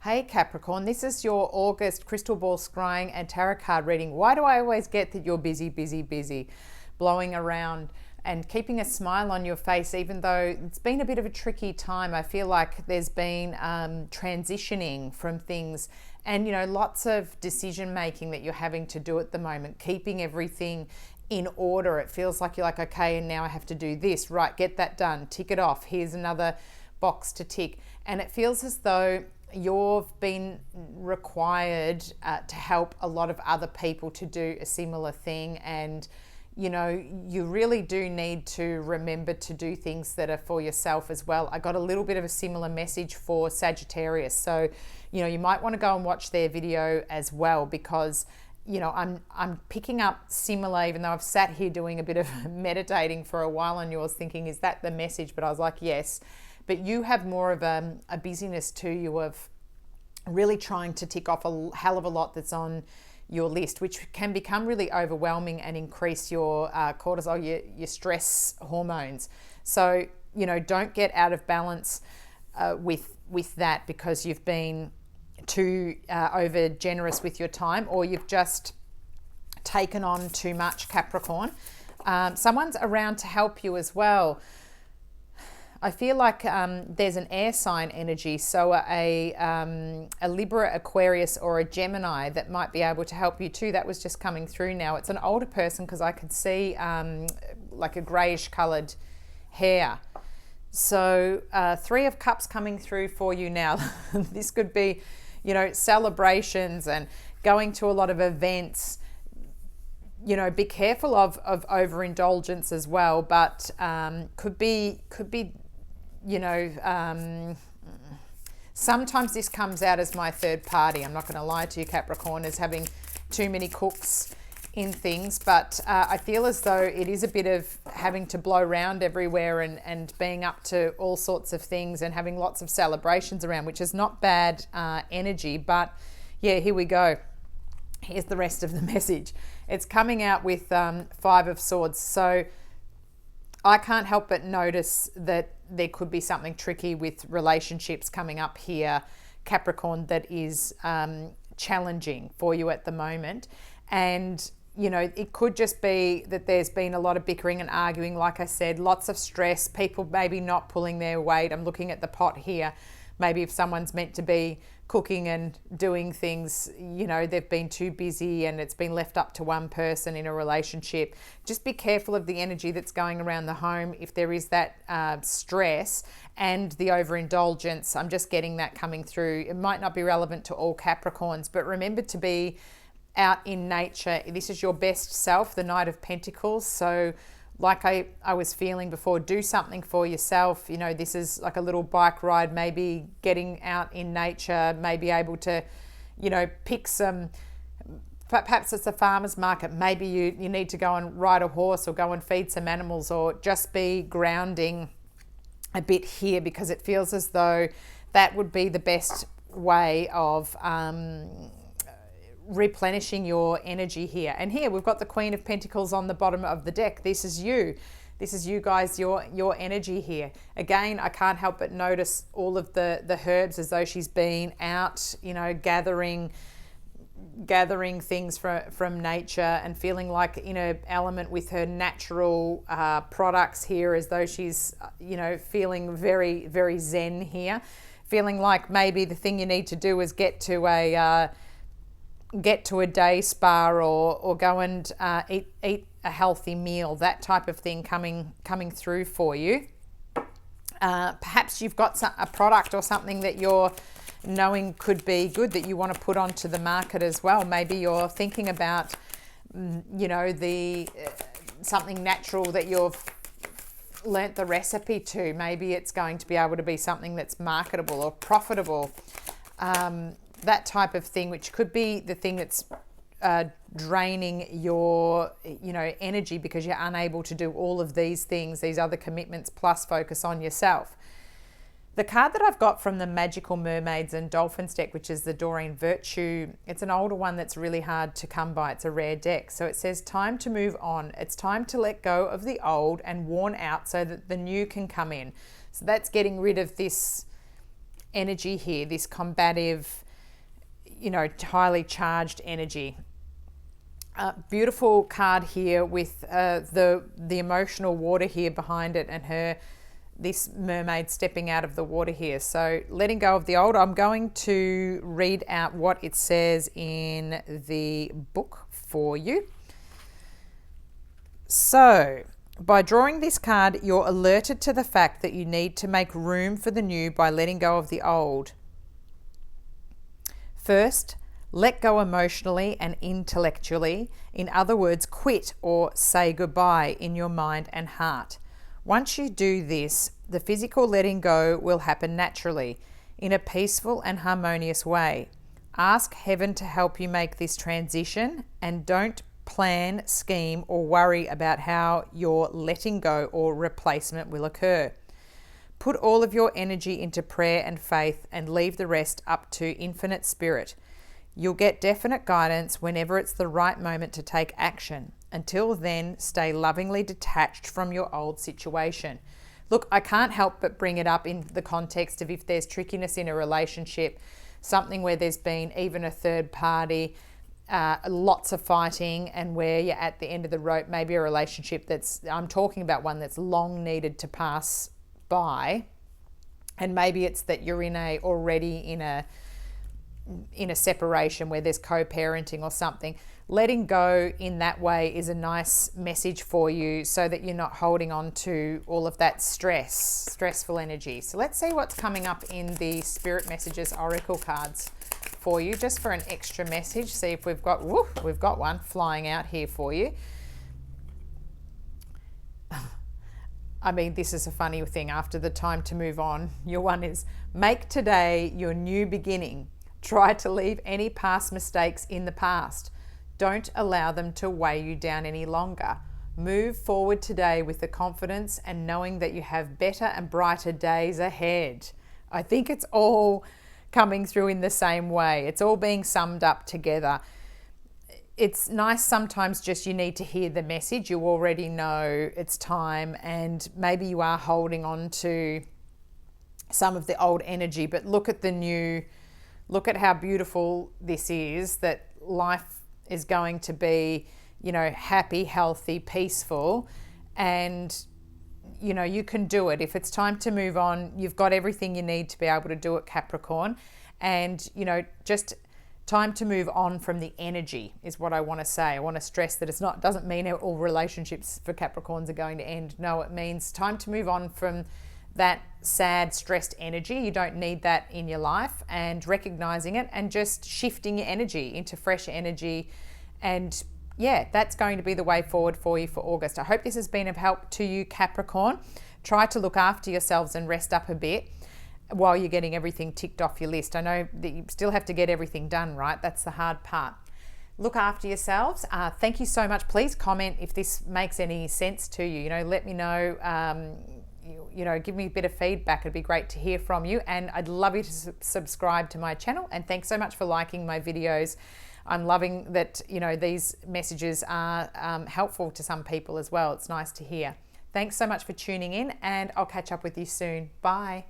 Hey Capricorn, this is your August crystal ball scrying and tarot card reading. Why do I always get that you're busy, busy, busy, blowing around and keeping a smile on your face, even though it's been a bit of a tricky time? I feel like there's been transitioning from things and, lots of decision making that you're having to do at the moment, keeping everything in order. It feels like you're like, okay, and now I have to do this, right, get that done, tick it off. Here's another box to tick. And it feels as though you've been required to help a lot of other people to do a similar thing, and you really do need to remember to do things that are for yourself as well. I got a little bit of a similar message for Sagittarius, so you might want to go and watch their video as well, because I'm picking up similar, even though I've sat here doing a bit of meditating for a while on yours thinking, is that the message? But I was like, yes. But you have more of a busyness to you of really trying to tick off a hell of a lot that's on your list, which can become really overwhelming and increase your cortisol, your stress hormones. So, don't get out of balance with that because you've been too over generous with your time, or you've just taken on too much, Capricorn. Someone's around to help you as well. I feel like there's an air sign energy, so a Libra, Aquarius, or a Gemini that might be able to help you too. That was just coming through now. It's an older person because I could see like a greyish coloured hair. So 3 of Cups coming through for you now. This could be, celebrations and going to a lot of events. Be careful of overindulgence as well, but could be sometimes this comes out as my third party. I'm not going to lie to you, Capricorn, as having too many cooks in things, but I feel as though it is a bit of having to blow around everywhere and being up to all sorts of things and having lots of celebrations around, which is not bad energy. But yeah, here we go. Here's the rest of the message. It's coming out with 5 of Swords. So I can't help but notice that there could be something tricky with relationships coming up here, Capricorn, that is challenging for you at the moment. And, it could just be that there's been a lot of bickering and arguing. Like I said, lots of stress, people maybe not pulling their weight. I'm looking at the pot here. Maybe if someone's meant to be cooking and doing things, they've been too busy and it's been left up to one person in a relationship. Just be careful of the energy that's going around the home if there is that stress and the overindulgence. I'm just getting that coming through. It might not be relevant to all Capricorns, but remember to be out in nature. This is your best self, the Knight of Pentacles. So like I was feeling before, do something for yourself. This is like a little bike ride, maybe getting out in nature, maybe able to, pick some, perhaps it's a farmer's market. Maybe you need to go and ride a horse or go and feed some animals, or just be grounding a bit here, because it feels as though that would be the best way of replenishing your energy here. And here we've got the Queen of Pentacles on the bottom of the deck. This is you guys, your energy here. Again, I can't help but notice all of the herbs, as though she's been out, gathering things from nature and feeling like in a element with her natural products here, as though she's feeling very, very zen here, feeling like maybe the thing you need to do is get to a day spa or go and eat a healthy meal, that type of thing coming through for you. Perhaps you've got a product or something that you're knowing could be good that you want to put onto the market as well. Maybe you're thinking about something natural that you've learnt the recipe to. Maybe it's going to be able to be something that's marketable or profitable. That type of thing, which could be the thing that's draining your energy, because you're unable to do all of these things, these other commitments, plus focus on yourself. The card that I've got from the Magical Mermaids and Dolphins deck, which is the Doreen Virtue, it's an older one that's really hard to come by. It's a rare deck. So it says, time to move on. It's time to let go of the old and worn out so that the new can come in. So that's getting rid of this energy here, this combative, highly charged energy. Beautiful card here with the emotional water here behind it, and this mermaid stepping out of the water here. So letting go of the old. I'm going to read out what it says in the book for you. So by drawing this card, you're alerted to the fact that you need to make room for the new by letting go of the old. First, let go emotionally and intellectually. In other words, quit or say goodbye in your mind and heart. Once you do this, the physical letting go will happen naturally, in a peaceful and harmonious way. Ask heaven to help you make this transition, and don't plan, scheme, or worry about how your letting go or replacement will occur. Put all of your energy into prayer and faith, and leave the rest up to Infinite Spirit. You'll get definite guidance whenever it's the right moment to take action. Until then, stay lovingly detached from your old situation. Look, I can't help but bring it up in the context of if there's trickiness in a relationship, something where there's been even a third party, lots of fighting, and where you're at the end of the rope, maybe a relationship I'm talking about one that's long needed to pass by, and maybe it's that you're already in a separation where there's co-parenting or something. Letting go in that way is a nice message for you, so that you're not holding on to all of that stressful energy. So let's see what's coming up in the Spirit Messages Oracle cards for you, just for an extra message. See if we've got one flying out here for you. I mean, this is a funny thing. After the time to move on, your one is, make today your new beginning. Try to leave any past mistakes in the past. Don't allow them to weigh you down any longer. Move forward today with the confidence and knowing that you have better and brighter days ahead. I think it's all coming through in the same way. It's all being summed up together. It's nice sometimes just you need to hear the message. You already know it's time, and maybe you are holding on to some of the old energy, but look at the new. Look at how beautiful this is, that life is going to be, happy, healthy, peaceful, and, you can do it. If it's time to move on, you've got everything you need to be able to do it, Capricorn. And, just time to move on from the energy is what I want to say. I want to stress that doesn't mean all relationships for Capricorns are going to end. No, it means time to move on from that sad, stressed energy. You don't need that in your life, and recognizing it and just shifting your energy into fresh energy. And yeah, that's going to be the way forward for you for August. I hope this has been of help to you, Capricorn. Try to look after yourselves and rest up a bit while you're getting everything ticked off your list. I know that you still have to get everything done, right? That's the hard part. Look after yourselves. Thank you so much. Please comment if this makes any sense to you. Let me know. Give me a bit of feedback. It'd be great to hear from you, and I'd love you to subscribe to my channel. And thanks so much for liking my videos. I'm loving that these messages are helpful to some people as well. It's nice to hear. Thanks so much for tuning in, and I'll catch up with you soon. Bye.